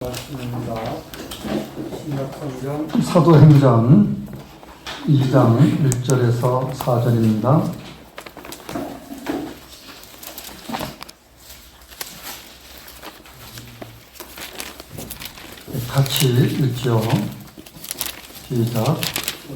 말씀입니다. 신약성경 사도행전 2장 1절에서 4절입니다. 같이 읽죠. 시작.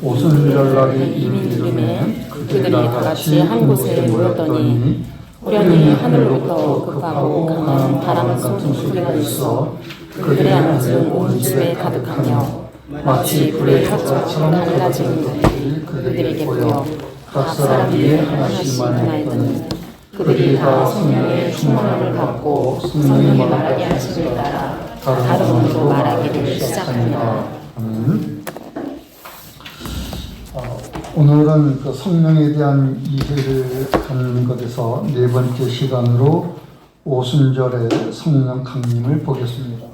오순절날이 이미 이르매 그들이 다같이 한 곳에 모였더니 우연히 하늘로부터 급하고 강한 바람 같은 소리가 있어 그들의 안은 온 집에 가득하며 마치 불의 혀처럼 갈라진 것들이 그들에게 보여 각 사람 위에 하나씩만 있더니 그들이 다 성령의 충만함을 받고 성령의 말하게 하심에 따라 다른 언어로 말하기를 시작합니다. 오늘은 그 성령에 대한 이해를 하는 것에서 네 번째 시간으로 오순절의 성령 강림을 보겠습니다.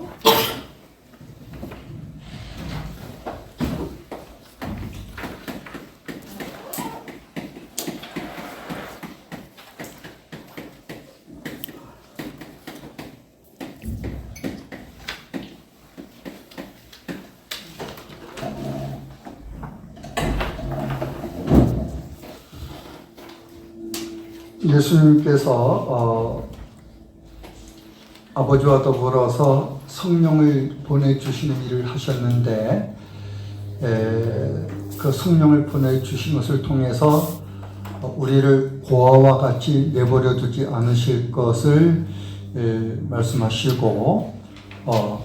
예수님께서 아버지와 더불어서 성령을 보내주시는 일을 하셨는데 그 성령을 보내주신 것을 통해서 우리를 고아와 같이 내버려 두지 않으실 것을 말씀하시고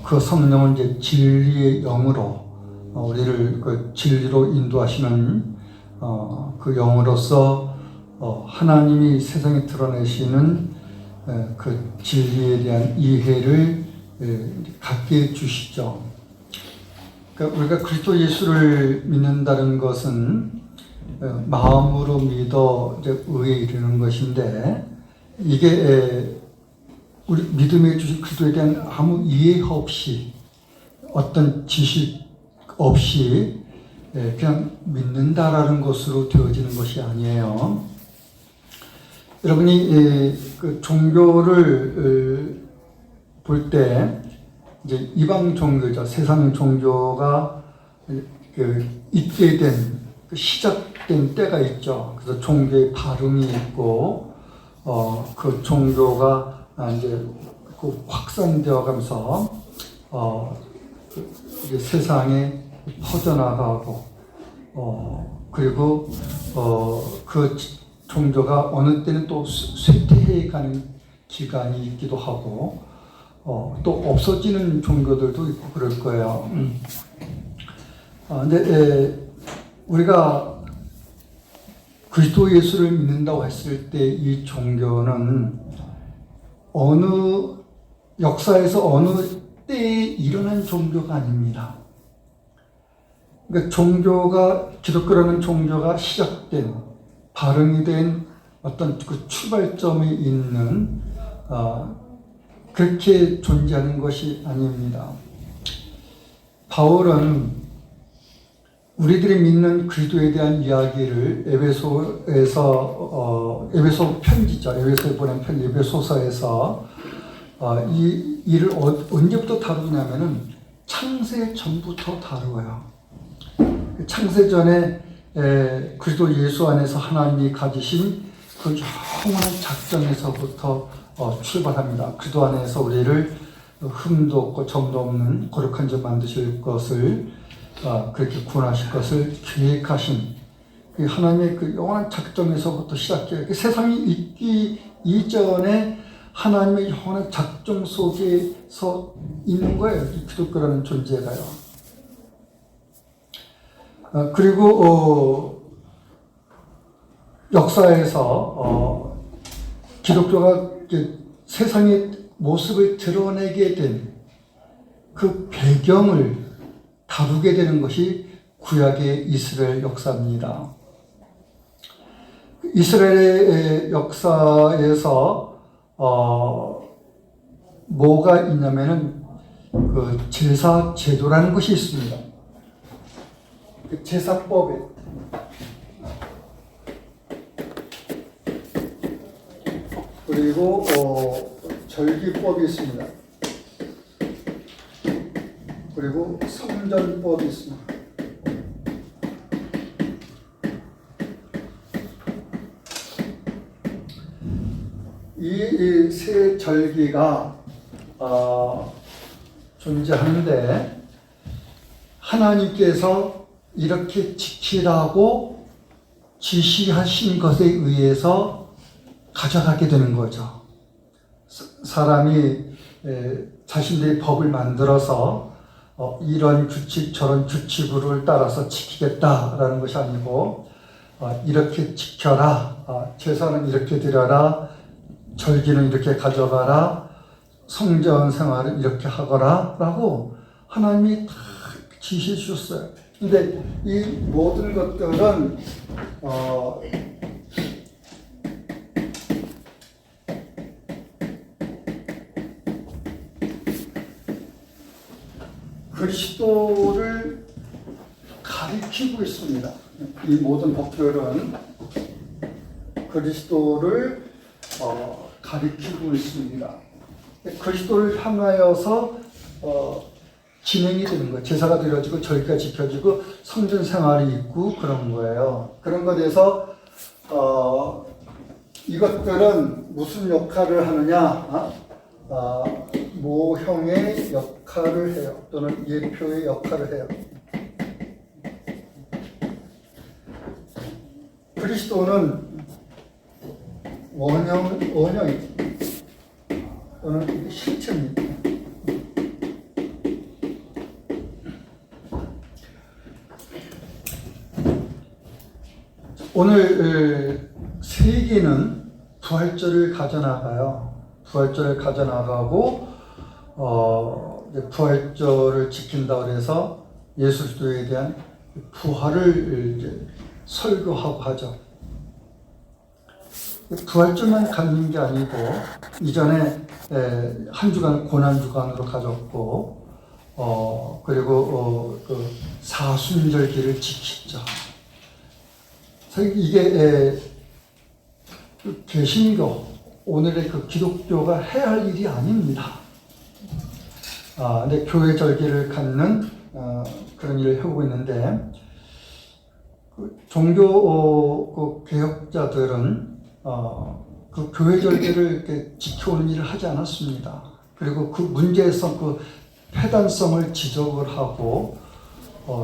그 성령은 이제 진리의 영으로 우리를 그 진리로 인도하시는 그 영으로서 하나님이 세상에 드러내시는 그 진리에 대한 이해를 갖게 해주시죠. 그러니까 우리가 그리스도 예수를 믿는다는 것은 마음으로 믿어 이제 의에 이르는 것인데 이게 우리 믿음에 주신 그리스도에 대한 아무 이해 없이 어떤 지식 없이 그냥 믿는다라는 것으로 되어지는 것이 아니에요. 여러분이 그 종교를 볼 때 이제 이방 종교죠. 세상 종교가 있게 된 시작된 때가 있죠. 그래서 종교의 발음이 있고 그 종교가 이제 확산되어 가면서 이제 세상에 퍼져나가고 그리고 그 종교가 어느 때는 또 쇠퇴해 가는 기간이 있기도 하고 또 없어지는 종교들도 있고 그럴 거예요. 근데 우리가 그리스도 예수를 믿는다고 했을 때 이 종교는 어느 역사에서 어느 때에 일어난 종교가 아닙니다. 그러니까 종교가 기독교라는 종교가 시작된 발흥이 된 어떤 그 출발점이 있는 그렇게 존재하는 것이 아닙니다. 바울은 우리들이 믿는 그리스도에 대한 이야기를 에베소 편지죠. 에베소에 보낸 편지 에베소서에서 이 일을 언제부터 다루냐면은 창세 전부터 다루어요. 창세 전에 그리스도 예수 안에서 하나님이 가지신 그 영원한 작정에서부터 출발합니다. 그리스도 안에서 우리를 흠도 없고 점도 없는 거룩한 자 만드실 것을 그렇게 구원하실 것을 계획하신 하나님의 그 영원한 작정에서부터 시작해요. 세상이 있기 이전에 하나님의 영원한 작정 속에서 있는 거예요. 이 기독교라는 존재가요. 그리고 역사에서 기독교가 세상의 모습을 드러내게 된 그 배경을 다루게 되는 것이 구약의 이스라엘 역사입니다. 이스라엘의 역사에서 뭐가 있냐면은 그 제사 제도라는 것이 있습니다. 그 제사법에 그리고 절기법이 있습니다. 그리고 성전법이 있습니다. 이 세 절기가 존재하는데 하나님께서 이렇게 지키라고 지시하신 것에 의해서 가져가게 되는 거죠. 사람이 자신들의 법을 만들어서 이런 규칙 저런 규칙을 따라서 지키겠다라는 것이 아니고 이렇게 지켜라, 제사는 이렇게 드려라, 절기는 이렇게 가져가라, 성전 생활은 이렇게 하거라 라고 하나님이 다 지시해 주셨어요. 근데 이 모든 것들은 그리스도를 가리키고 있습니다. 이 모든 법들은 그리스도를 가리키고 있습니다. 그리스도를 향하여서 진행이 되는 거예요. 제사가 드려지고 절기가 지켜지고 성전 생활이 있고 그런 거예요. 그런 것에 대해서 이것들은 무슨 역할을 하느냐? 모형의 역할을 해요. 또는 예표의 역할을 해요. 그리스도는 원형이죠. 또는 실체입니다. 오늘 세계는 부활절을 가져나가요. 부활절을 가져나가고 부활절을 지킨다고 해서 예수 그리스도에 대한 부활을 이제 설교하고 하죠. 부활절만 갖는 게 아니고 이전에 한 주간 고난 주간으로 가졌고 그리고 그 사순절기를 지키죠. 이게 개신교 오늘의 그 기독교가 해야 할 일이 아닙니다. 근데 교회 절기를 갖는 그런 일을 해오고 있는데 그 종교 개혁자들은 그 교회 절기를 이렇게 지켜오는 일을 하지 않았습니다. 그리고 그 문제에서 그 폐단성을 지적을 하고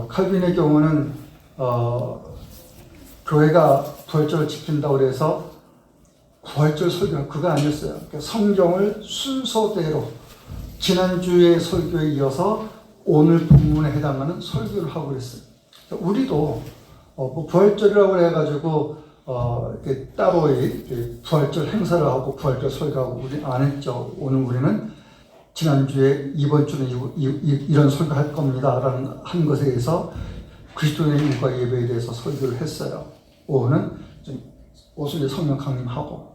칼빈의 경우는 교회가 부활절을 지킨다고 해서 부활절 설교가 그거 아니었어요. 그러니까 성경을 순서대로 지난주의 설교에 이어서 오늘 본문에 해당하는 설교를 하고 있어요. 우리도 뭐 부활절이라고 해가지고 이렇게 따로 이렇게 부활절 행사를 하고 부활절 설교하고 우리 안 했죠. 오늘 우리는 지난주에 이번 주는 이런 설교할 겁니다라는 한 것에 의해서 그리스도의 일과 예배에 대해서 설교를 했어요. 오후는 오순절 성령 강림하고.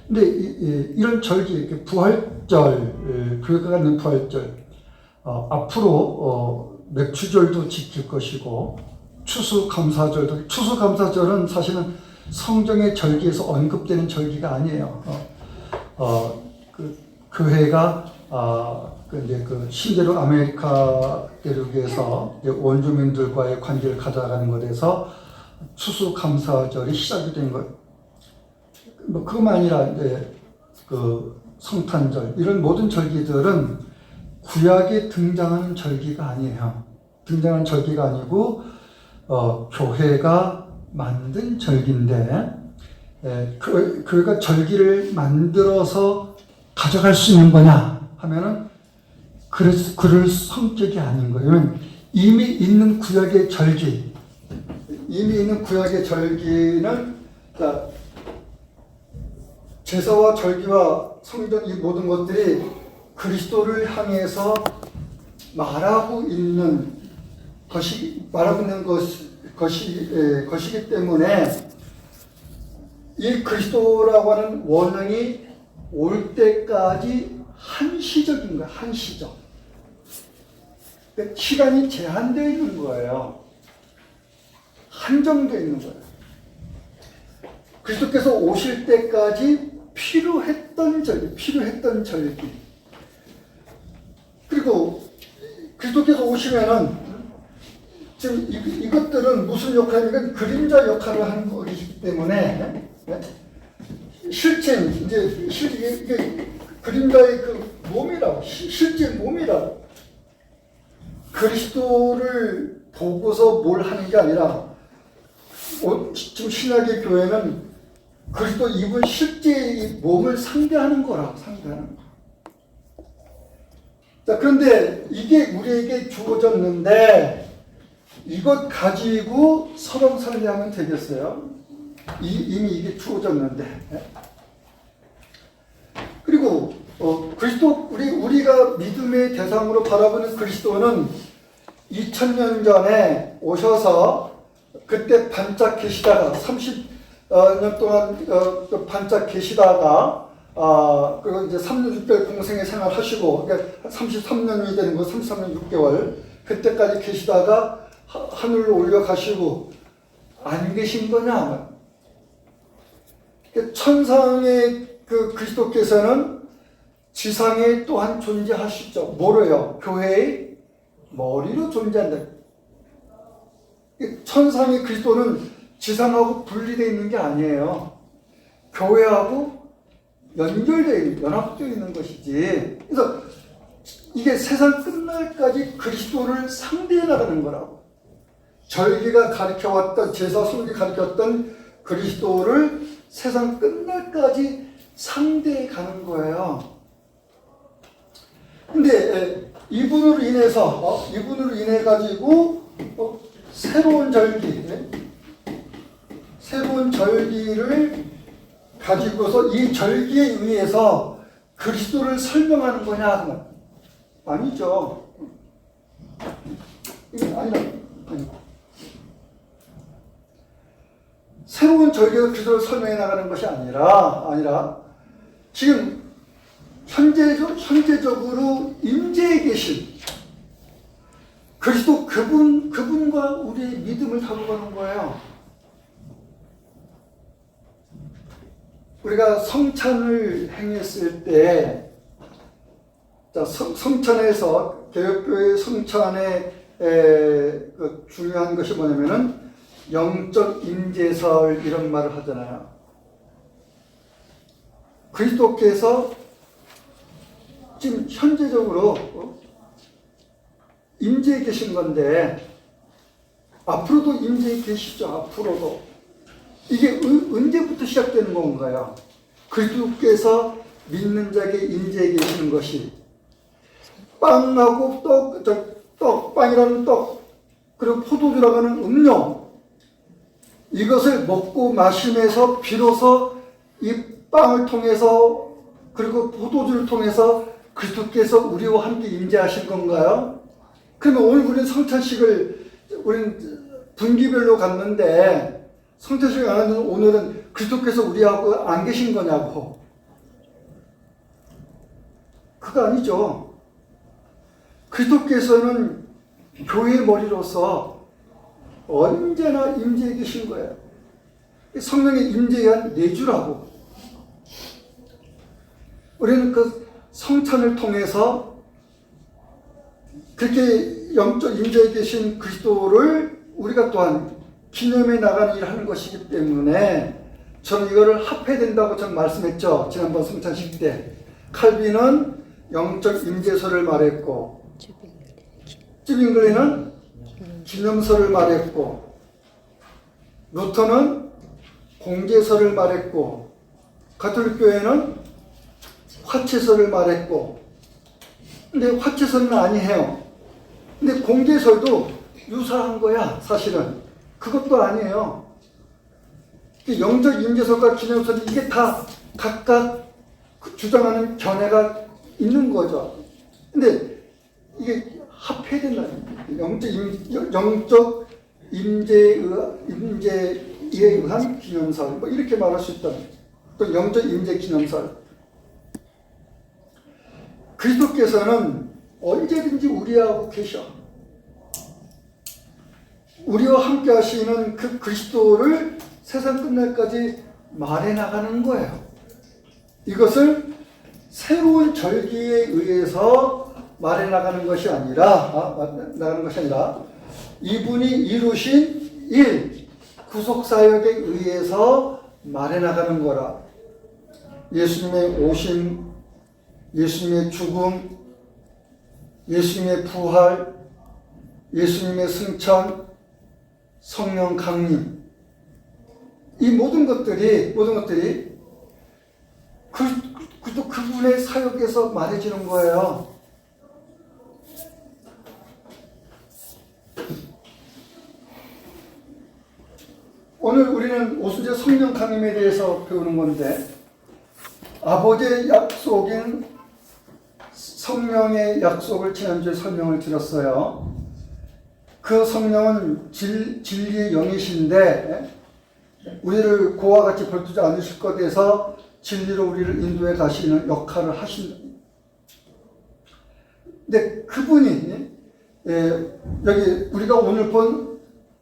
근데 이런 절기, 부활절, 교회가 갖는 부활절, 앞으로 맥주절도 지킬 것이고 추수감사절도. 추수감사절은 사실은 성경의 절기에서 언급되는 절기가 아니에요. 그 교회가 이제 그 신대륙 아메리카 대륙에서 원주민들과의 관계를 가져가는 것에서 추수감사절이 시작이 된 거예요. 뭐 그것만 아니라 이제 그 성탄절 이런 모든 절기들은 구약에 등장하는 절기가 아니에요. 등장하는 절기가 아니고 교회가 만든 절기인데 교회가 절기를 만들어서 가져갈 수 있는 거냐 하면은 그럴 성격이 아닌 거예요. 왜냐면 이미 있는 구약의 절기는 그러니까 제사와 절기와 성전 이 모든 것들이 그리스도를 향해서 말하고 있는 것이기 때문에 이 그리스도라고 하는 원형이 올 때까지 한시적인 거예요. 한시적. 그러니까 시간이 제한되어 있는 거예요. 한정되어 있는 거예요. 그리스도께서 오실 때까지 필요했던 절기. 그리고 그리스도께서 오시면은 지금 이것들은 무슨 역할이냐면 그림자 역할을 하는 것이기 때문에 실체 이제 이게 그림자의 그 몸이라고 실제 몸이라고 그리스도를 보고서 뭘 하는 게 아니라 지금 신약의 교회는 그리스도 입은 실제의 몸을 상대하는 거라고 상대하는 거. 자, 그런데 이게 우리에게 주어졌는데 이것 가지고 서로 살려하면 되겠어요? 이미 이게 주어졌는데. 그리고 그리스도 우리가 믿음의 대상으로 바라보는 그리스도는 2000년 전에 오셔서 그때 반짝 계시다가 30년 동안 반짝 계시다가 그리고 이제 3년 6개월 공생의 생활하시고 그러니까 33년이 되는 거 33년 6개월 그때까지 계시다가 하늘로 올려가시고 안 계신 거냐? 천상의 그 그리스도께서는 지상에 또한 존재하시죠. 뭐로요? 교회의 머리로 존재한다. 천상의 그리스도는 지상하고 분리되어 있는 게 아니에요. 교회하고 연결되어 있는, 연합되어 있는 것이지. 그래서 이게 세상 끝날까지 그리스도를 상대해 나가는 거라고. 절기가 가르쳐왔던, 제사 손이 가르쳤던 그리스도를 세상 끝날까지 상대해 가는 거예요. 근데 이분으로 인해 가지고 새로운 절기를 가지고서 이 절기에 의해서 그리스도를 설명하는 거냐? 아니죠. 이게 아니라. 새로운 절기로 그리스도를 설명해 나가는 것이 아니라 지금 현재적으로 임재해 계신 그리스도 그분과 우리의 믿음을 다루는 거예요. 우리가 성찬을 행했을 때, 성찬에서 개혁교회 성찬의 그 중요한 것이 뭐냐면은 영적 임재설 이런 말을 하잖아요. 그리스도께서 지금 현재적으로 임재해 계신 건데 앞으로도 임재해 계시죠. 앞으로도. 이게 언제부터 시작되는 건가요? 그리스도께서 믿는 자에게 임재해 계시는 것이 빵하고 빵이라는 떡, 그리고 포도주라고 하는 음료, 이것을 먹고 마시면서 비로소 이 빵을 통해서 그리고 포도주를 통해서 그리스도께서 우리와 함께 임재하신 건가요? 그러면 오늘 우리는 성찬식을 우리는 분기별로 갔는데 성찬식을 안 하는 오늘은 그리스도께서 우리하고 안 계신 거냐고. 그거 아니죠. 그리스도께서는 교회의 머리로서 언제나 임재해 계신 거예요. 성령의 임재에 의한 내주라고. 우리는 그 성찬을 통해서 그렇게 영적 임재해 계신 그리스도를 우리가 또한 기념해 나가는 일을 하는 것이기 때문에 저는 이거를 합해야 된다고 저는 말씀했죠. 지난번 성찬식 때. 칼빈은 영적 임재서를 말했고 쯔빙글리는 기념서를 말했고 루터는 공제서를 말했고 가톨릭 교회는 화채서를 말했고 근데 화채서는 아니에요. 근데 공제서도 유사한 거야. 사실은 그것도 아니에요. 영적 임재서가 기념서는 이게 다 각각 주장하는 견해가 있는 거죠. 근데 이게 합해야 된다. 영적 임재에 의한 기념설, 뭐 이렇게 말할 수 있다. 또 영적 임재 기념설. 그리스도께서는 언제든지 우리하고 계셔. 우리와 함께 하시는 그 그리스도를 세상 끝날까지 말해 나가는 거예요. 이것을 새로운 절기에 의해서 말해 나가는 것이 아니라 이분이 이루신 일, 구속사역에 의해서 말해 나가는 거라. 예수님의 오심, 예수님의 죽음, 예수님의 부활, 예수님의 승천, 성령 강림, 이 모든 것들이 그분의 사역에서 말해지는 거예요. 오늘 우리는 오순절 성령 강림에 대해서 배우는 건데, 아버지의 약속인 성령의 약속을 지난주에 설명을 드렸어요. 그 성령은 진리의 영이신데 우리를 고와 같이 벌두지 않으실 것에서 진리로 우리를 인도해 가시는 역할을 하신다. 근데 그분이 여기 우리가 오늘 본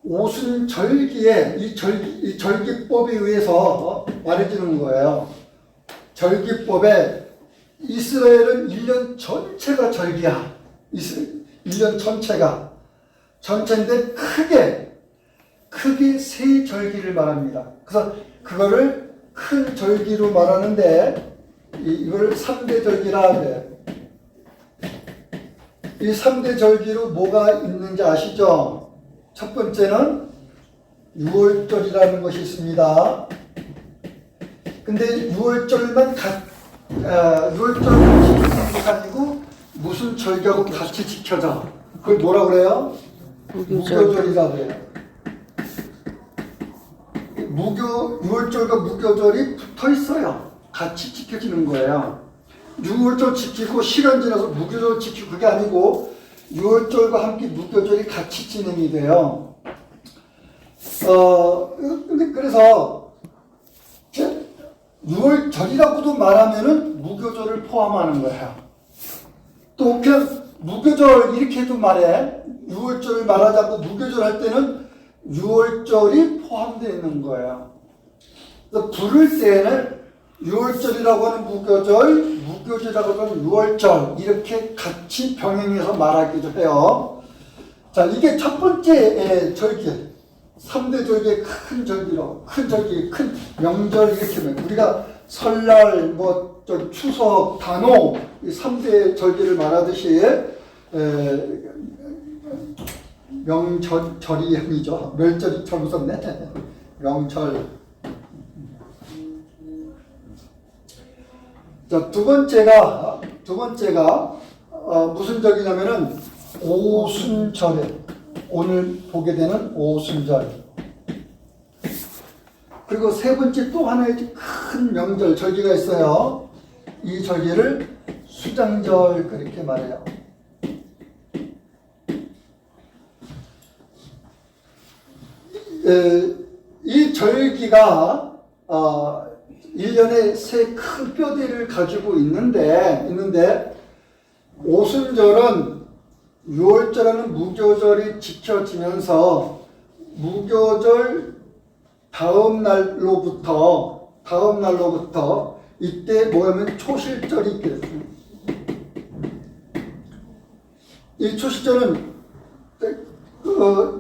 오순절기에 이 절기법에 의해서 말해지는 거예요. 절기법에 이스라엘은 1년 전체가 절기야. 1년 전체인데 크게 세 절기를 말합니다. 그래서 그거를 큰 절기로 말하는데 이걸 3대 절기라 그래요. 이 3대 절기로 뭐가 있는지 아시죠? 첫 번째는 6월절이라는 것이 있습니다. 근데 6월절만 지키는 게 아니고 무슨 절기하고 같이 지켜져. 그걸 뭐라 그래요? 무교절이라고 그래요. 6월절과 무교절이 붙어 있어요. 같이 지켜지는 거예요. 6월절 지키고 시간 지나서 무교절 지키고 그게 아니고 6월절과 함께 무교절이 같이 진행이 돼요. 그래서 6월절이라고도 말하면은 무교절을 포함하는 거예요. 또 그냥 무교절 이렇게도 말해. 6월절을 말하자고 무교절 할 때는 6월절이 포함되어 있는 거예요. 그래서 부를 때는 6월절이라고 하는 무교절, 무교절이라고 하는 6월절 이렇게 같이 병행해서 말하기도 해요. 자, 이게 첫 번째 절기, 3대 절기의 큰 절기로, 큰 명절 이렇게 하면 우리가 설날, 추석, 단오 이 3대 절기를 말하듯이 명절이 아니죠. 멸절이 참 무섭네. 명절. 자, 두 번째가 무슨 절이냐면은 오순절에 오늘 보게 되는 오순절. 그리고 세 번째 또 하나의 큰 명절 절기가 있어요. 이 절기를 수장절 그렇게 말해요. 이 절기가 1년에 세 큰 뼈대를 가지고 있는데 오순절은 6월절하는 무교절이 지켜지면서 무교절 다음 날로부터 이때 뭐냐면 초실절이 있게 됐습니다. 이 초실절은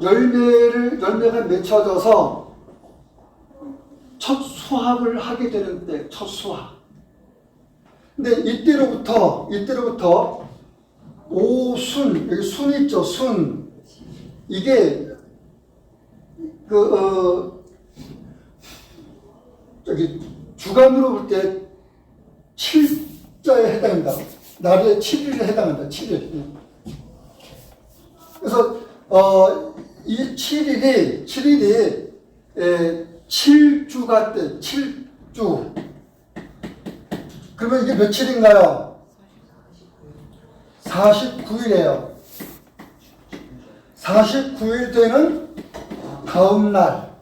열매가 맺혀져서 첫 수확을 하게 되는 때, 첫 수확. 근데 이때로부터 오순, 여기 순 있죠, 순. 이게 주간으로 볼 때 7자에 해당한다. 날의 7일에 해당한다. 7일. 그래서 이 7일이 7주가 때 7주. 그러면 이게 며칠인가요? 49일이에요. 49일 되는 다음 날.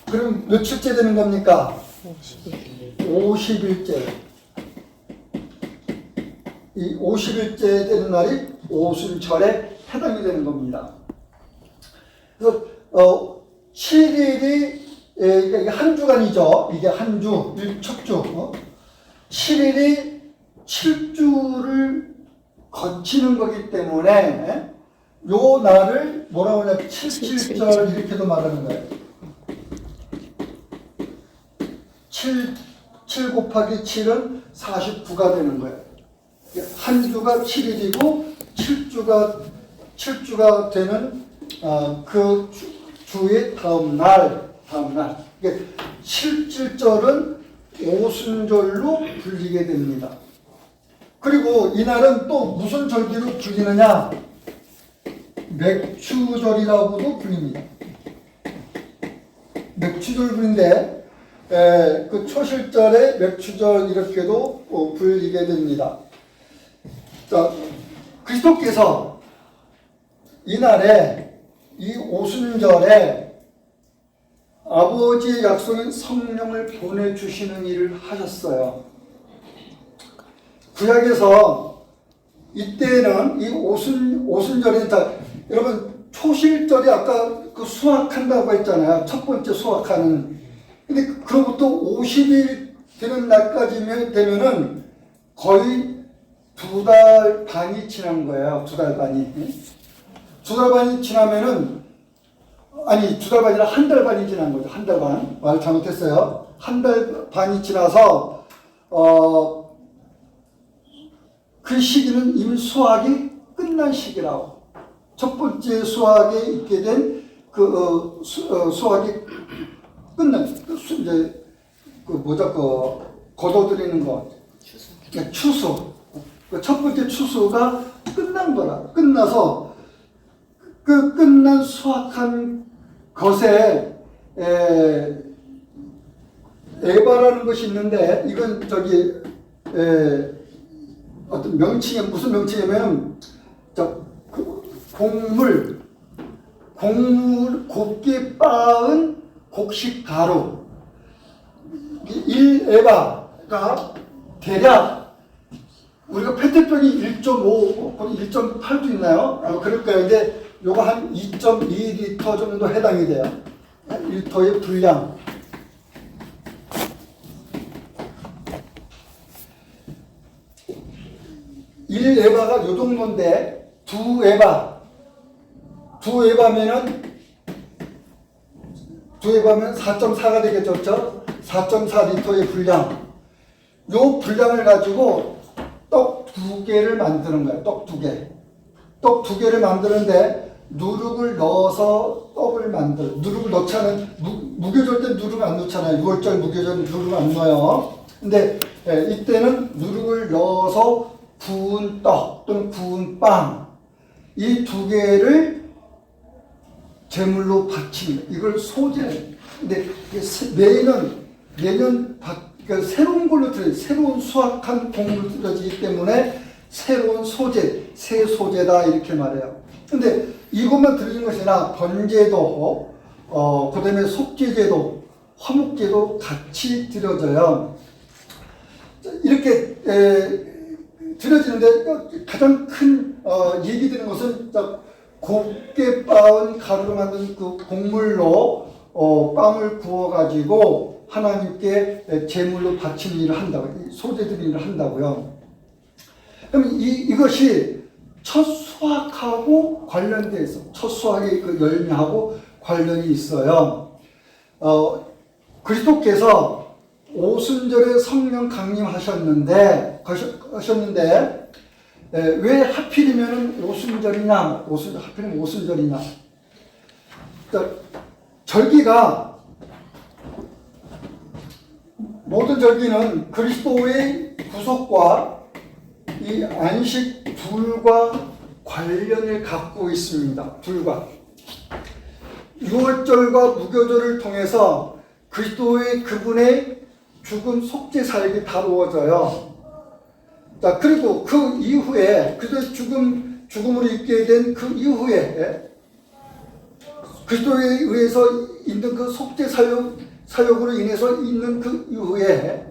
그럼 며칠째 되는 겁니까? 50일째. 이 50일째 되는 날이 오순절에 해당이 되는 겁니다. 그래서 7일이 이게 한 주간이죠. 이게 한 주, 첫 주. 7일이 7주를 거치는 거기 때문에 요 날을 뭐라고 하냐 77절 이렇게도 말하는 거예요. 7 곱하기 7은 49가 되는 거예요. 한 주가 7일이고 7주가 되는 그 주의 다음 날. 77절은 오순절로 불리게 됩니다. 그리고 이날은 또 무슨 절기로 불리느냐? 맥추절이라고도 불립니다. 맥추절인데 그 초실절에 맥추절 이렇게도 불리게 됩니다. 자, 그리스도께서 이날에 이 오순절에 아버지의 약속인 성령을 보내주시는 일을 하셨어요. 구약에서 이때는 이 오순절에 여러분 초실절이 아까 그 수확한다고 했잖아요. 첫 번째 수확하는. 근데 그로부터 50일 되는 날까지면 되면은 거의 2달 반이 지난 거예요. 2달 반이. 2달 반이 지나면은 아니 2달 반이 아니라 1달 반이 지난 거죠. 1달 반. 말 잘못했어요. 1달 반이 지나서 그 시기는 이미 수확이 끝난 시기라고. 첫 번째 수확에 있게 된 그 수확이 끝난 이제 거둬들이는 거. 추수. 그 첫 번째 추수가 끝난 거라. 끝나서 그 끝난 수확한 것에 에바라는 것이 있는데 이건 어떤 명칭이 무슨 명칭이냐면 곡물 곱게 빻은 곡식 가루 1에바가 대략 우리가 페트병이 1.5, 1.8도 있나요? 그럴 거예요. 근데 요거 한 2.2리터 정도 해당이 돼요. 1리터의 분량. 1에바가 요 정도인데 2에바면 4.4가 되겠죠. 그렇죠? 4.4리터의 분량. 요 분량을 가지고 떡 2개를 만드는 거예요. 떡 2개. 떡 2개를 만드는데 누룩을 넣어서 떡을 누룩을 넣자는 무교절 때 누룩 안 넣잖아요. 6월절 무교절 누룩 안 넣어요. 근데 이때는 누룩을 넣어서 구운 떡 또는 구운 빵 이 2개를 제물로 바칩니다. 이걸 소제. 근데 매년 그러니까 새로운 걸로 새로운 수확한 곡물로 들어지기 때문에 새로운 소재, 새 소재다 이렇게 말해요. 근데 이것만 들어진 것이 아니라 번제도, 그 다음에 속죄제도, 화목제도 같이 드려져요. 이렇게 드려지는데 가장 큰 얘기 드는 것은 곱게 빻은 가루로 만든 그 곡물로 빵을 구워가지고 하나님께 제물로 바치는 일을 한다고, 소재드리는 일을 한다고요. 그럼 이것이 첫 수확하고 관련되어 있어. 첫 수확의 그 열매하고 관련이 있어요. 그리스도께서 오순절에 성령 강림하셨는데 왜 하필이면 오순절이냐? 하필이면 오순절이냐? 절기가 모든 절기는 그리스도의 구속과 이 안식 둘과 관련을 갖고 있습니다. 둘과 6월절과 무교절을 통해서 그리스도의 그분의 죽음 속죄 사역이 다루어져요. 자, 그리고 그 이후에 그리스도의 죽음으로 있게 된 그 이후에 그리스도에 의해서 있는 그 속죄 사역으로 인해서 있는 그 이후에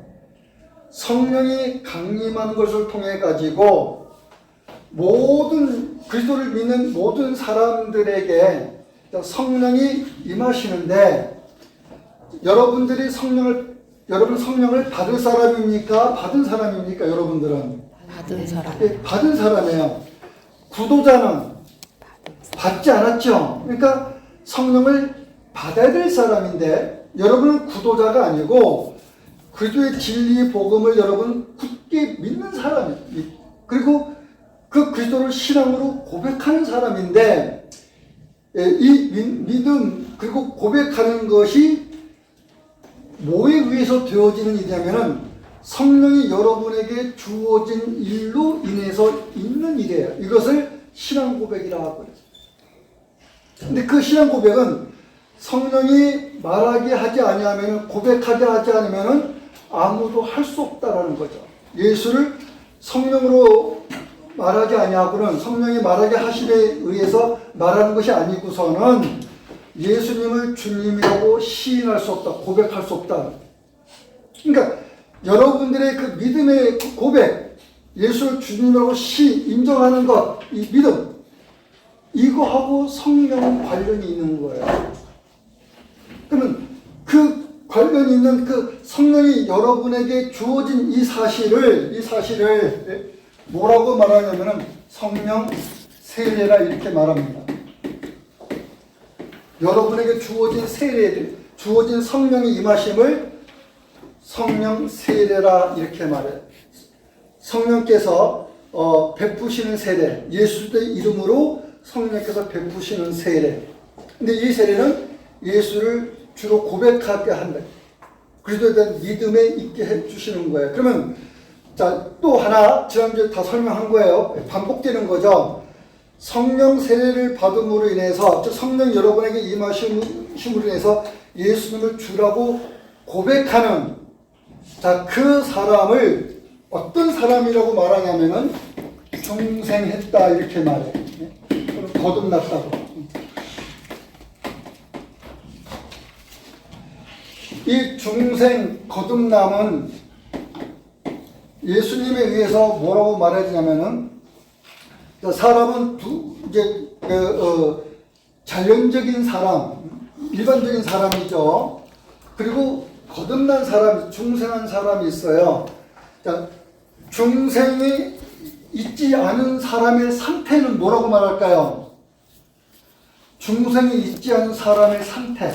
성령이 강림하는 것을 통해 가지고 모든 그리스도를 믿는 모든 사람들에게 성령이 임하시는데 여러분들이 성령을 여러분 성령을 받을 사람입니까? 받은 사람입니까? 여러분들은 받은 사람. 예, 받은 사람이에요. 구도자는 받지 않았죠. 그러니까 성령을 받아야 될 사람인데 여러분은 구도자가 아니고 그리스도의 진리 복음을 여러분 굳게 믿는 사람이에요. 그리고 그 그리스도를 신앙으로 고백하는 사람인데 이 믿음 그리고 고백하는 것이 뭐에 의해서 되어지는 일이냐면은 성령이 여러분에게 주어진 일로 인해서 있는 일이에요. 이것을 신앙 고백이라고 하고 있어요. 근데 그 신앙 고백은 성령이 말하게 하지 아니하면 고백하게 하지 않으면 아무도 할 수 없다라는 거죠. 예수를 성령으로 말하지 아니하고는 성령이 말하게 하심에 의해서 말하는 것이 아니고서는 예수님을 주님이라고 시인할 수 없다, 고백할 수 없다. 그러니까 여러분들의 그 믿음의 고백, 예수를 주님이라고 인정하는 것, 이 믿음, 이거하고 성령은 관련이 있는 거예요. 그러면 그 관련이 있는 그 성령이 여러분에게 주어진 이 사실을 뭐라고 말하냐면은 성령 세례라 이렇게 말합니다. 여러분에게 주어진 세례들, 주어진 성령의 임하심을 성령 세례라 이렇게 말해요. 성령께서 베푸시는 세례, 예수의 이름으로 성령께서 베푸시는 세례. 근데 이 세례는 예수를 주로 고백하게 한다. 그리스도에 대한 믿음에 있게 해주시는 거예요. 그러면 자, 또 하나 지난주에 다 설명한 거예요. 반복되는 거죠. 성령 세례를 받음으로 인해서, 즉 성령 여러분에게 임하심으로 인해서 예수님을 주라고 고백하는, 자, 그 사람을 어떤 사람이라고 말하냐면은 중생했다 이렇게 말해요. 거듭났다고. 이 중생 거듭남은 예수님에 의해서 뭐라고 말해주냐면은, 사람은 자연적인 사람, 일반적인 사람이죠. 그리고 거듭난 사람, 중생한 사람이 있어요. 자, 중생이 있지 않은 사람의 상태는 뭐라고 말할까요? 중생이 있지 않은 사람의 상태.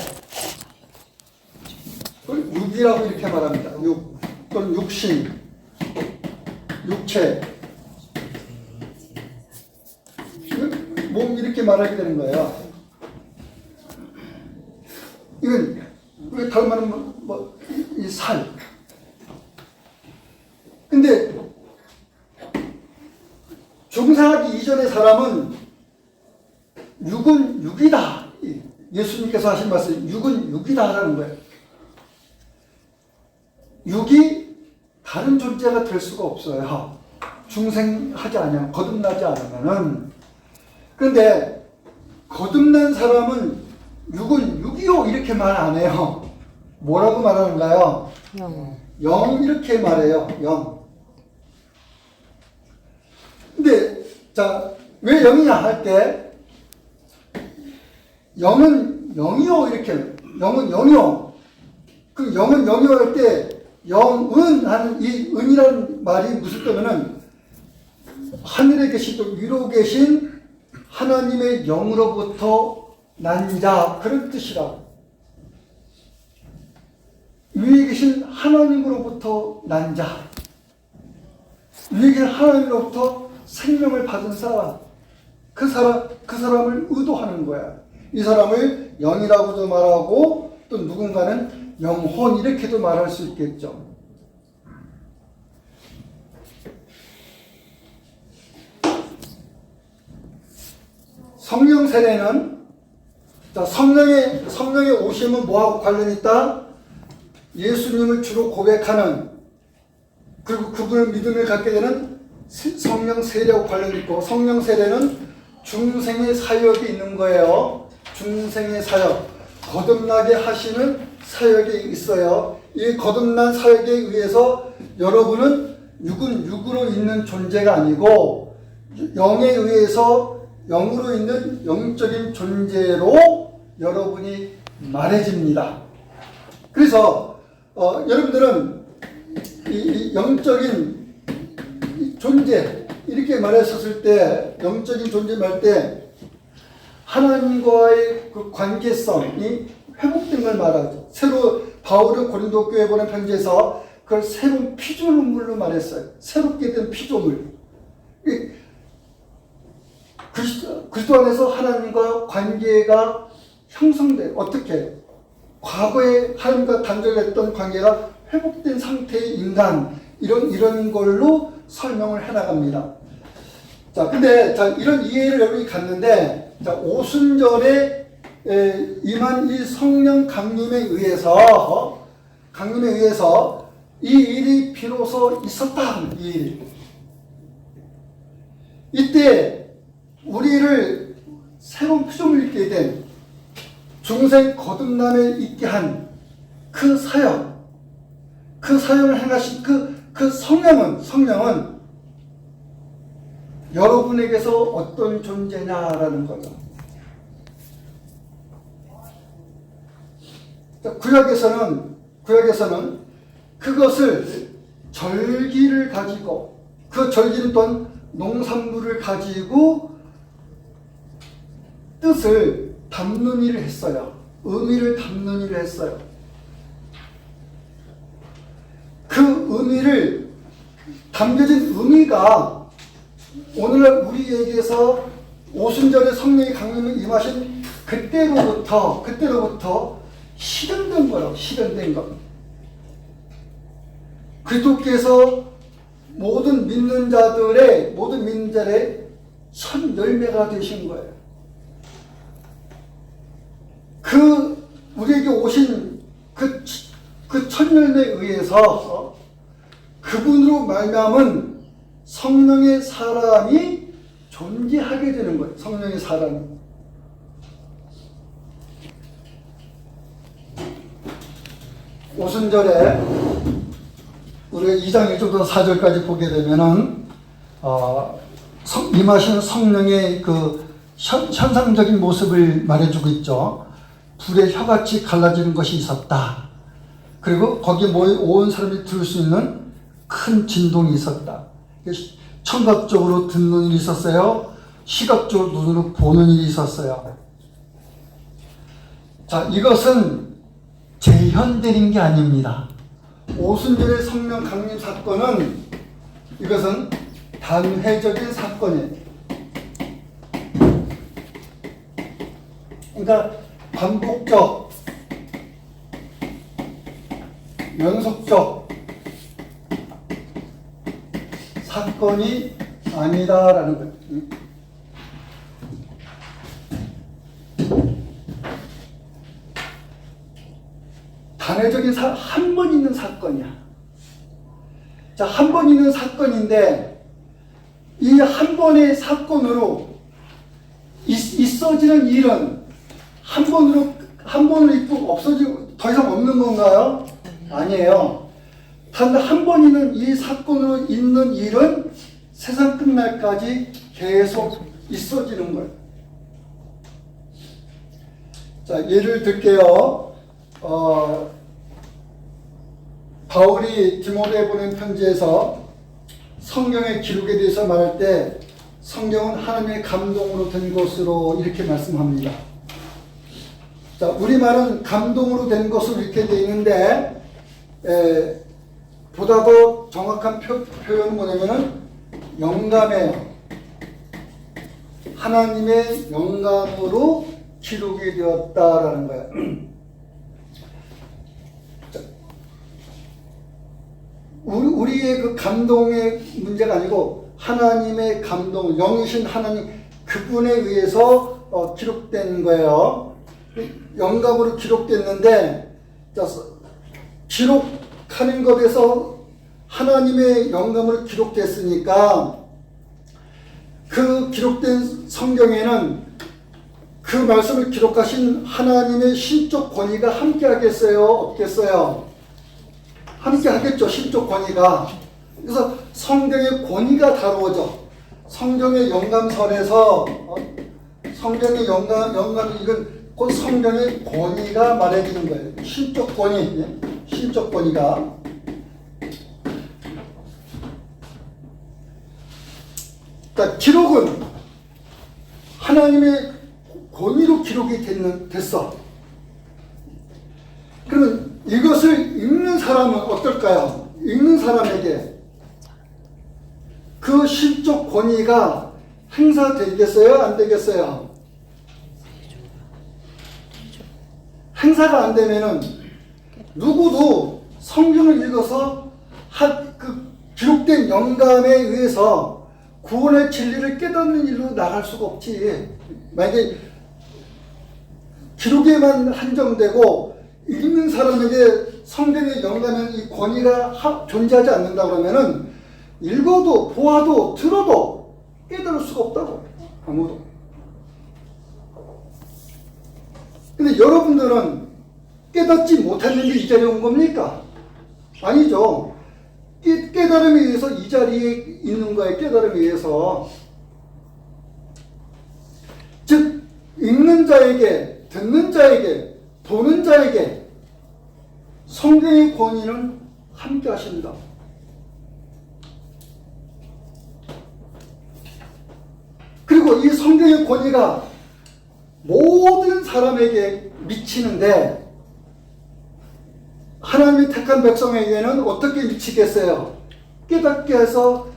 그걸 육이라고 이렇게 말합니다. 육, 또는 육신, 육체. 몸 이렇게 말하게 되는 거예요. 이건 우리 닮은 이 살. 근데 중생하기 이전의 사람은 육은 육이다. 예수님께서 하신 말씀, 육은 육이다 하라는 거예요. 육이 다른 존재가 될 수가 없어요. 중생하지 않으면, 거듭나지 않으면은. 그런데 거듭난 사람은 육은 육이요 이렇게 말 안 해요. 뭐라고 말하는가요? 영 이렇게 말해요. 영. 근데 자, 왜 영이냐 할 때 영은 영이요 이렇게, 영은 영이요. 그 영은 영이요 할 때 영은 하는 이 은이라는 말이 무슨 뜻이냐면은 하늘에 계시고 위로 계신 하나님의 영으로부터 난 자, 그런 뜻이라. 위에 계신 하나님으로부터 난 자, 위에 계신 하나님으로부터 생명을 받은 사람, 그 사람을 의도하는 거야. 이 사람을 영이라고도 말하고 또 누군가는 영혼 이렇게도 말할 수 있겠죠. 성령 세례는, 자, 성령의 오심은 뭐하고 관련이 있다? 예수님을 주로 고백하는, 그리고 그분을 믿음을 갖게 되는 성령 세례하고 관련이 있고, 성령 세례는 중생의 사역이 있는 거예요. 중생의 사역, 거듭나게 하시는 사역이 있어요. 이 거듭난 사역에 의해서 여러분은 육은 육으로 있는 존재가 아니고 영에 의해서 영으로 있는 영적인 존재로 여러분이 말해집니다. 그래서 여러분들은 이 영적인 이 존재 이렇게 말했었을 때, 영적인 존재 말할 때 하나님과의 그 관계성이 회복된 걸 말하죠. 새로 바울은 고린도 교회에 보낸 편지에서 그걸 새로운 피조물로 말했어요. 새롭게 된 피조물. 그리스도 안에서 하나님과 관계가 형성돼. 어떻게? 과거에 하나님과 단절했던 관계가 회복된 상태의 인간, 이런 걸로 설명을 해나갑니다. 자, 근데 이런 이해를 여러분이 갖는데, 오순절에 임한 이 성령 강림에 의해서 이 일이 비로소 있었다. 이 일. 이때 우리를 새로운 피조물 있게 된 중생 거듭남에 있게 한 그 사역, 그 사역을 행하신 그 성령은 여러분에게서 어떤 존재냐라는 거죠. 구약에서는 그것을 절기를 가지고, 그 절기는 또한 농산물을 가지고 뜻을 담는 일을 했어요. 의미를 담는 일을 했어요. 그 의미를, 담겨진 의미가 오늘날 우리에게서 오순절에 성령의 강림을 임하신 그때로부터 실현된 거예요. 실현된 것. 그리스도께서 모든 믿는 자들의 첫 열매가 되신 거예요. 우리에게 오신 그 첫 열매에 의해서 그분으로 말미암은 성령의 사람이 존재하게 되는 거예요. 성령의 사람이. 오순절에 우리가 2장 1절부터 4절까지 보게 되면은 임하시는 성령의 그 현상적인 모습을 말해주고 있죠. 불의 혀같이 갈라지는 것이 있었다. 그리고 거기에 온 사람이 들을 수 있는 큰 진동이 있었다. 청각적으로 듣는 일이 있었어요. 시각적으로 눈으로 보는 일이 있었어요. 자, 이것은 재현되는 게 아닙니다. 오순절의 성령 강림 사건은 이것은 단회적인 사건이에요. 그러니까 반복적, 연속적 사건이 아니다라는 거예요. 단회적인 한 번 있는 사건이야. 자, 한 번 있는 사건인데 이 한 번의 사건으로 있어지는 일은 한 번으로 있고 없어지고 더 이상 없는 건가요? 아니에요. 단 한 번 있는 이 사건으로 있는 일은 세상 끝날까지 계속 있어지는 거예요. 자, 예를 들게요. 바울이 디모데에 보낸 편지에서 성경의 기록에 대해서 말할 때 성경은 하나님의 감동으로 된 것으로 이렇게 말씀합니다. 자, 우리말은 감동으로 된 것으로 이렇게 되어 있는데 보다 더 정확한 표현은 뭐냐면은 영감이에요. 하나님의 영감으로 기록이 되었다라는 거예요. 우리의 그 감동의 문제가 아니고 하나님의 감동, 영이신 하나님 그분에 의해서 기록된 거예요. 영감으로 기록됐는데, 자, 기록하는 것에서 하나님의 영감으로 기록됐으니까 그 기록된 성경에는 그 말씀을 기록하신 하나님의 신적 권위가 함께 하겠어요? 없겠어요? 함께 하겠죠. 신적 권위가. 그래서 성경의 권위가 다루어져. 성경의 영감설에서 성경의 영감 이건 곧 성경의 권위가 말해지는 거예요. 신적 권위. 신적 권위가. 그러니까 기록은 하나님의 권위로 기록이 됐어. 그러면 이것을 읽는 사람은 어떨까요? 읽는 사람에게 그 신적 권위가 행사되겠어요? 안 되겠어요? 행사가 안 되면은 누구도 성경을 읽어서 그 기록된 영감에 의해서 구원의 진리를 깨닫는 일로 나갈 수가 없지. 만약에 기록에만 한정되고 읽는 사람에게 성경의 영감의 이 권위가 존재하지 않는다 그러면은 읽어도 보아도 들어도 깨달을 수가 없다고. 아무도. 근데 여러분들은 깨닫지 못했는데 이 자리에 온 겁니까? 아니죠. 깨달음에 의해서 이 자리에 있는 거예요. 깨달음에 의해서. 즉 읽는 자에게, 듣는 자에게, 보는 자에게 성경의 권위는 함께 하십니다. 그리고 이 성경의 권위가 모든 사람에게 미치는데 하나님이 택한 백성에게는 어떻게 미치겠어요? 깨닫게 해서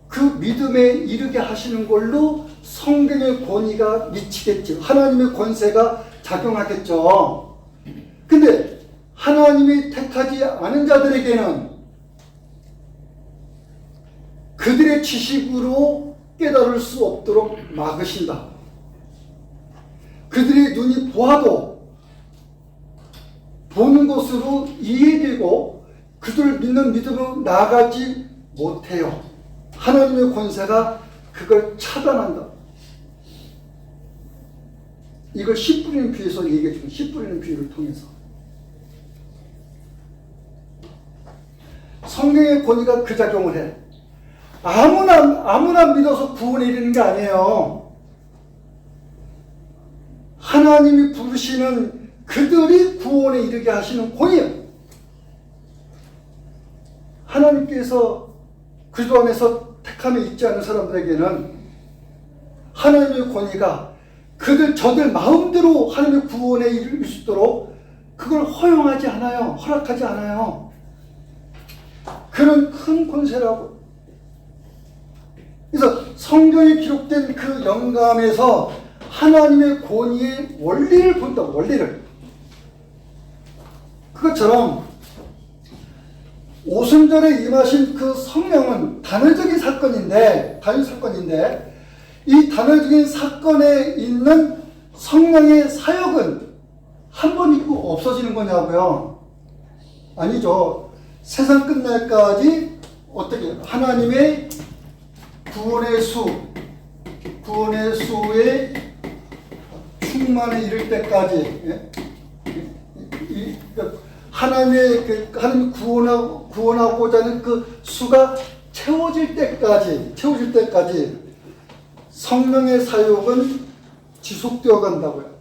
그 믿음에 이르게 하시는 걸로 성경의 권위가 미치겠죠. 하나님의 권세가 작용하겠죠. 근데 하나님이 택하지 않은 자들에게는 그들의 지식으로 깨달을 수 없도록 막으신다. 그들의 눈이 보아도 보는 것으로 이해되고 그들 믿는 믿음으로 나아가지 못해요. 하나님의 권세가 그걸 차단한다. 이걸 씨 뿌리는 비유에서 얘기해 주는 씨 뿌리는 비유를 통해서 성경의 권위가 그 작용을 해. 아무나 믿어서 구원에 이르는 게 아니에요. 하나님이 부르시는 그들이 구원에 이르게 하시는 권위예요. 하나님께서 그리스도 안에서 택함에 있지 않은 사람들에게는 하나님의 권위가 저들 마음대로 하나님의 구원에 이를 수 있도록 그걸 허용하지 않아요. 허락하지 않아요. 그런 큰 권세라고. 그래서 성경에 기록된 그 영감에서 하나님의 권위의 원리를 본다. 원리를. 그것처럼 오순절에 임하신 그 성령은 단회적인 사건인데 이 단회적인 사건에 있는 성령의 사역은 한 번 있고 없어지는 거냐고요? 아니죠. 세상 끝날까지 어떻게 하나님의 구원의 수의 충만에 이를 때까지 하나님이 구원하고자 하는 그 수가 채워질 때까지 성령의 사역은 지속되어 간다고요.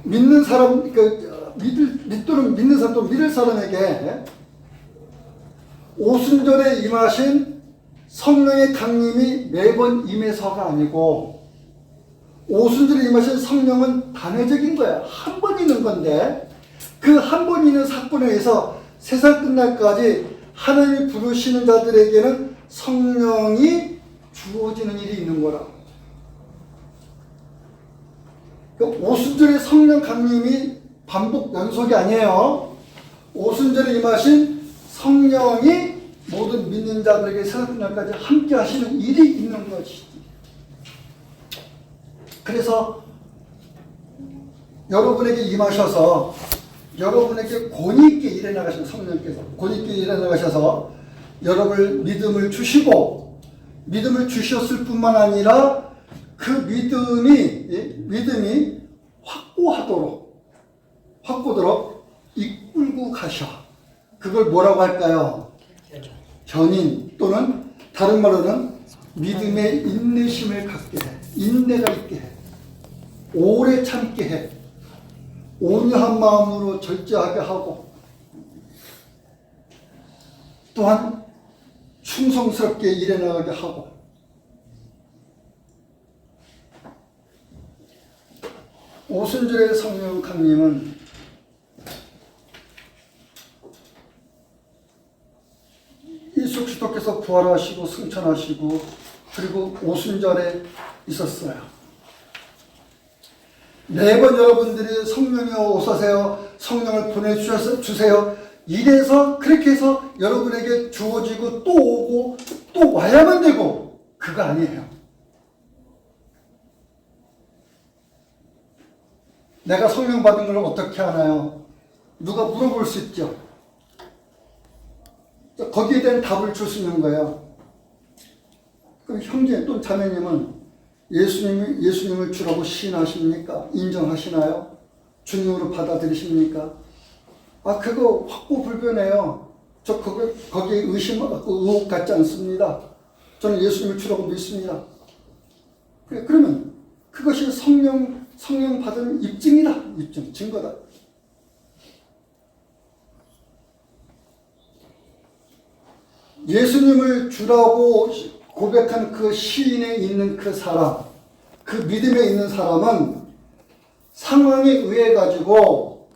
믿는 사람, 믿는 사람 또 믿을 사람에게 오순절에 임하신 성령의 강림이 매번 임해서가 아니고 오순절에 임하신 성령은 단회적인 거야. 한 번 있는 건데 그 한 번 있는 사건에 의해서 세상 끝날까지 하나님이 부르시는 자들에게는 성령이 주어지는 일이 있는 거라. 그러니까 오순절의 성령 강림이 반복 연속이 아니에요. 오순절에 임하신 성령이 모든 믿는 자들에게 세상 끝날까지 함께 하시는 일이 있는 것이지. 그래서 여러분에게 임하셔서 여러분에게 권위 있게 일해 나가시는 성령께서 권위 있게 일해 나가셔서 여러분을 믿음을 주시고 믿음을 주셨을 뿐만 아니라 그 믿음이 확고도록 이끌고 가셔. 그걸 뭐라고 할까요? 견인 또는 다른 말로는 믿음의 인내심을 갖게 해. 인내가 있게 해. 오래 참게 해. 온유한 마음으로 절제하게 하고 또한 충성스럽게 일해나가게 하고 오순절의 성령 강림은 예수 그리스도께서 부활하시고 승천하시고 그리고 오순절에 있었어요. 매번 여러분들이 성령이여 오소서 성령을 보내주세요. 이래서 그렇게 해서 여러분에게 주어지고 또 오고 또 와야만 되고 그거 아니에요. 내가 성령 받은 걸 어떻게 하나요? 누가 물어볼 수 있죠. 거기에 대한 답을 줄 수 있는 거예요. 그럼 형제 또 자매님은 예수님을 주라고 시인하십니까? 인정하시나요? 주님으로 받아들이십니까? 그거 확고불변해요. 저 거기에 의혹 갖지 않습니다. 저는 예수님을 주라고 믿습니다. 그러면 그것이 성령 받은 입증이다. 입증, 증거다. 예수님을 주라고 고백한 그 시인에 있는 그 사람, 그 믿음에 있는 사람은 상황에 의해 가지고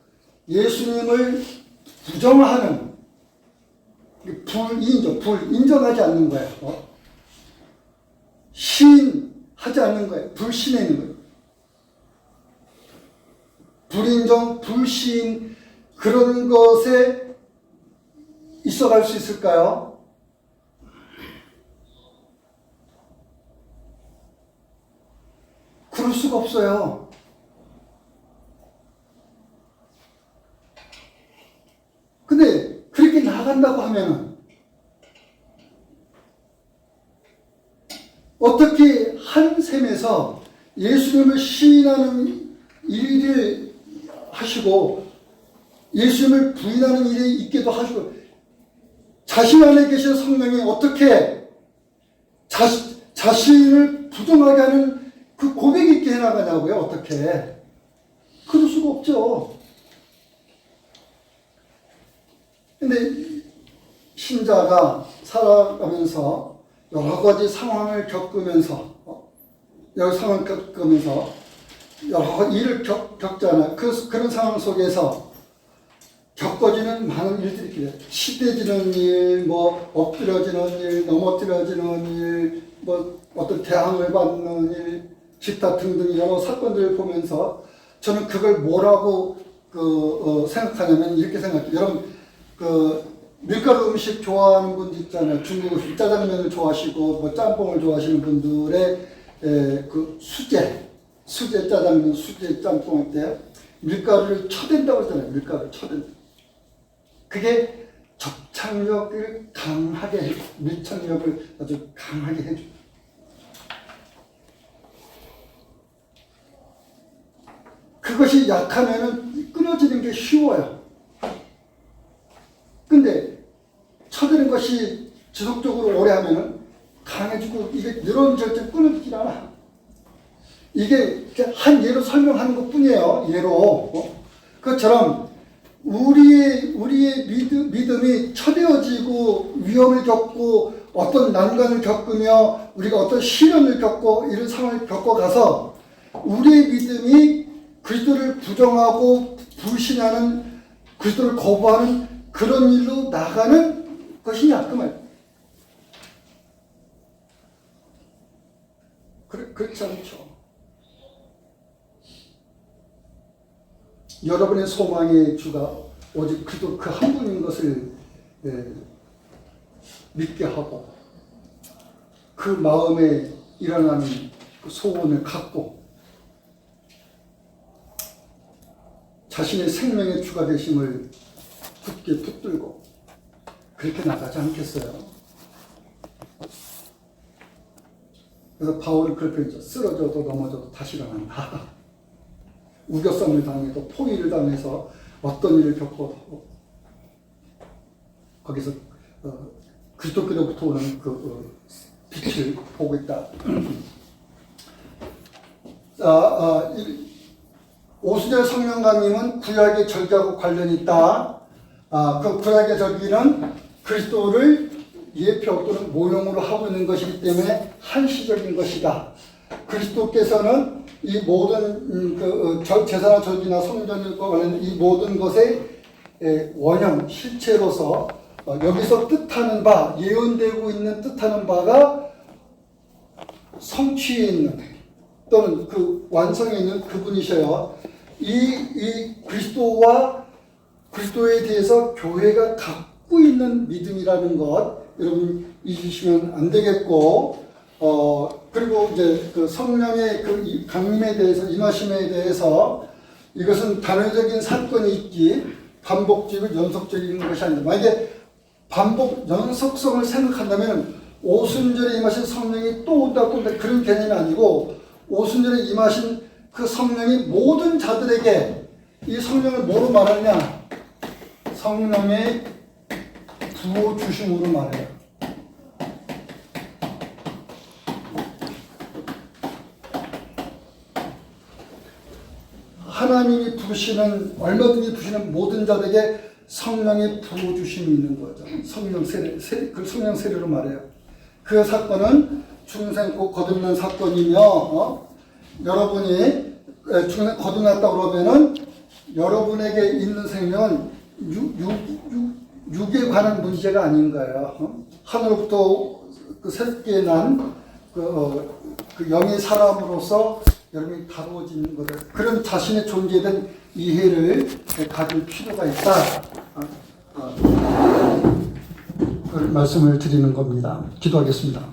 예수님을 부정하는 불인정하지 않는 거예요. 시인하지 않는 거예요. 불신에 있는 거예요. 불인정, 불시인 그런 것에 있어갈 수 있을까요? 그럴 수가 없어요. 근데 그렇게 나간다고 하면은 어떻게 한 셈에서 예수님을 시인하는 일을 하시고 예수님을 부인하는 일이 있기도 하시고 자신 안에 계신 성령이 어떻게 자신을 부정하게 하는 그 고백이 있게 해나가냐고요. 어떻게. 그럴 수가 없죠. 근데 신자가 살아가면서 여러 가지 상황을 겪으면서 여러 일을 겪잖아요. 그런 상황 속에서 겪어지는 많은 일들이 있어요. 시대지는 일, 엎드려지는 일, 넘어뜨려지는 일, 어떤 대항을 받는 일, 기타 등등 여러 사건들을 보면서 저는 그걸 뭐라고 생각하냐면 이렇게 생각해요. 여러분 밀가루 음식 좋아하는 분들 있잖아요. 중국 음식 짜장면을 좋아하시고 짬뽕을 좋아하시는 분들의 그 수제 짜장면, 수제 짬뽕 할 때 밀가루를 쳐댄다고 하잖아요. 밀가루를 쳐댄다. 그게 접착력을 강하게 해줘. 밀착력을 아주 강하게 해줘. 그것이 약하면은 끊어지는 게 쉬워요. 근데 쳐드는 것이 지속적으로 오래 하면은 강해지고 이게 늘어질때 끊어지질 않아. 이게 한 예로 설명하는 것 뿐이에요. 예로. 그것처럼 우리의 믿음이 처되어지고 위험을 겪고 어떤 난관을 겪으며 우리가 어떤 시련을 겪고 이런 상황을 겪어가서 우리의 믿음이 그리스도를 부정하고 불신하는 그리스도를 거부하는 그런 일로 나가는 것이냐 그 말. 그렇지 않죠. 여러분의 소망의 주가 오직 그리스도 그 한 분인 것을 믿게 하고 그 마음에 일어나는 그 소원을 갖고 자신의 생명의 주가 되심을 굳게 붙들고 그렇게 나가지 않겠어요? 그래서 바울은 그렇게 했죠. 쓰러져도 넘어져도 다시 일어난다. 우겨쌈을 당해도 포위를 당해서 어떤 일을 겪어도 거기서 그리스도께로부터 오는 그 빛을 보고 있다. 오순절 성령 강림은 구약의 절기하고 관련이 있다. 그 구약의 절기는 그리스도를 예표 또는 모형으로 하고 있는 것이기 때문에 한시적인 것이다. 그리스도께서는 이 모든 제사나 절기나 성전과 관련된 이 모든 것의 원형, 실체로서 여기서 뜻하는 바, 예언되고 있는 뜻하는 바가 성취에 있는 또는 그 완성에 있는 그분이셔요. 이 그리스도와 그리스도에 대해서 교회가 갖고 있는 믿음이라는 것 여러분 잊으시면 안 되겠고, 그리고 이제 그 성령의 그 강림에 대해서, 임하심에 대해서 이것은 단회적인 사건이 있기 반복적이고 연속적인 것이 아니다. 만약에 연속성을 생각한다면 오순절에 임하신 성령이 또 온다 그런 개념이 아니고, 오순절에 임하신 그 성령이 모든 자들에게 이 성령을 뭐로 말하냐? 성령의 부어 주심으로 말해요. 하나님이 부르시는, 얼마든지 부르시는 모든 자들에게 성령의 부어 주심이 있는 거죠. 성령 세례, 그 성령 세례로 말해요. 그 사건은 중생 곧 거듭난 사건이며, 여러분이 중생 거듭났다 그러면은 여러분에게 있는 생명은 육에 관한 문제가 아닌 거예요. 하늘로부터 그 새롭게 난 그 영의 사람으로서 여러분이 다루어지는 거다. 그런 자신의 존재에 대한 이해를 가질 필요가 있다. 그 말씀을 드리는 겁니다. 기도하겠습니다.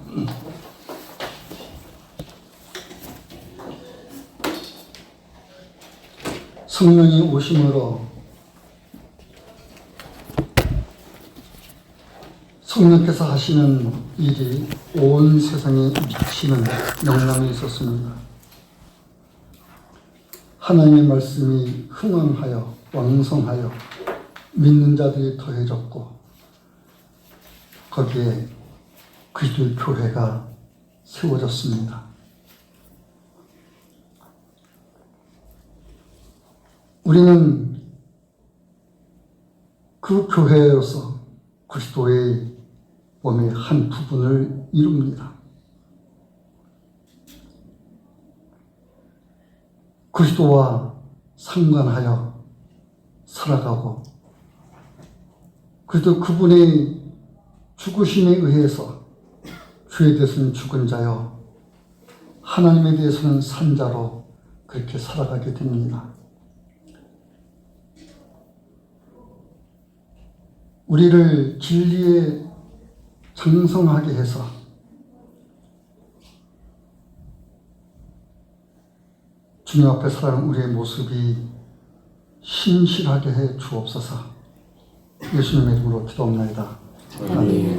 성령이 오심으로 성령께서 하시는 일이 온 세상에 미치는 영향이 있었습니다. 하나님의 말씀이 흥왕하여 왕성하여 믿는 자들이 더해졌고, 거기에 그리스도의 교회가 세워졌습니다. 우리는 그 교회로서 그리스도의 몸의 한 부분을 이룹니다. 그리스도와 상관하여 살아가고, 그리스도 그분의 죽으심에 의해서 죄에 대해서는 죽은 자요, 하나님에 대해서는 산 자로 그렇게 살아가게 됩니다. 우리를 진리에 장성하게 해서 주님 앞에 살아가는 우리의 모습이 신실하게 해 주옵소서. 예수님의 이름으로 기도합니다. 아멘.